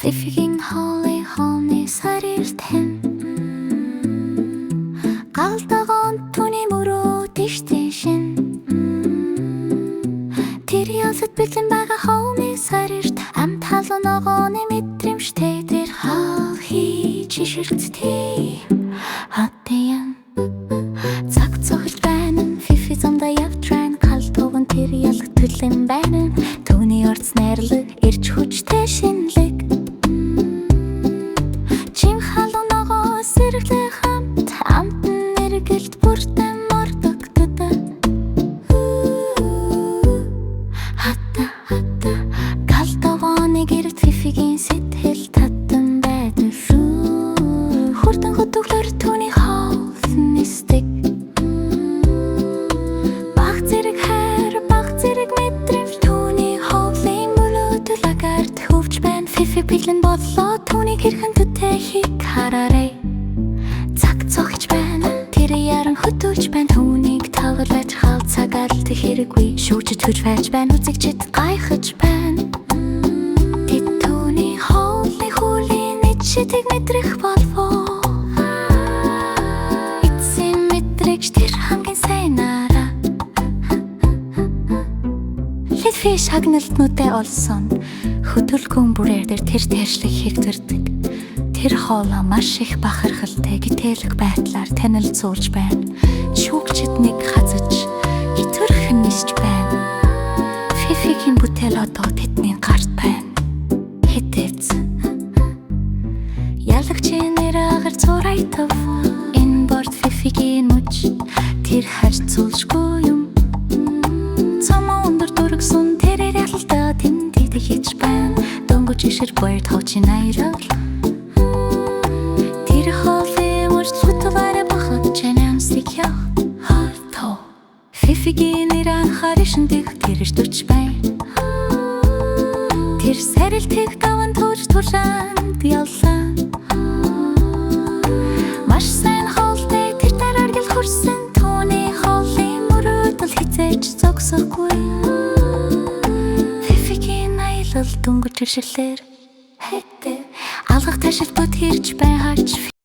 Фифигийн хоолой хоомны сарилт хэн галдагон түүний мөрөө дэштэй шин тэр ялсад бэлэн байгаа хоомны сарилт амт халуун ногооны мэдрэмжтэй тэр хаал хийж шиширцтэй хатян цаг цохилж байна фифи замдаа явтран галдагон тэр ялг төлөн байна түүний орц найрлаг ирж хүчтэй шинэлэг чим халуун ногоо сэргэлээ хамт амтан нэргэлт бүртэн мордогдод хата галдагоны гэрт фифигийн сэтгэл татан байдаг шүү хүрдэн хөтөглөр түүний хоол нисдэг баг зэрэг хайр баг зэрэг мэдрэмж түүний хоолын мөлөдөл агарт хөвж байна фифи бэлэн боллоо түүний хэрхэн төтэхийг хараарай цаг цогч байна тэр яран хөтөлж байна түүнийг тоглож хаал цагаалт хэрэггүй шүүжиж хүч байж байна үзэгчд гайхаж байна тэд түүний хоолны хүлийн ичдэг мэдрэх болвоо эцсийн мэдрэгч тэр хамгийн сайнаараа Фифи шагналтнуудаа олсон хөдөлгөөн бүрээр тэр тэршлэг хэрэгдэрдэг тэр хоолоо маш их бахархалтай гитэлэг байдлаар танилцуулж байна шүүгчд нэг хазаж хитвэрхэн нисж байна Фифигийн бүтээл одоо тэдний гарт байна хэтэвц ялагчийн нэр агаар зурайтав энэ борд Фифигийн мөч тэр харьцуулшгүй юм цамаа өндөр дургсан тэрээр ялалтаа тэнд хийж байна дөнгөж ишэр боёр тоочин аярал тэр хоолын мөрчлөтварэ бахад чанамсик я хато Фифигийн нэрэн харишин дэх тэрш төч байна тэр сарилтыг даван төрж туршанд ялсан маш сайн хоолтой тэр дараар гэл хөрсөн түүний хоолын мөрөдөл хизээж зогсохгүй Фифигийн аялал дөнгөж иршилээр хэтэ алгах ташил бод хэрж бай хач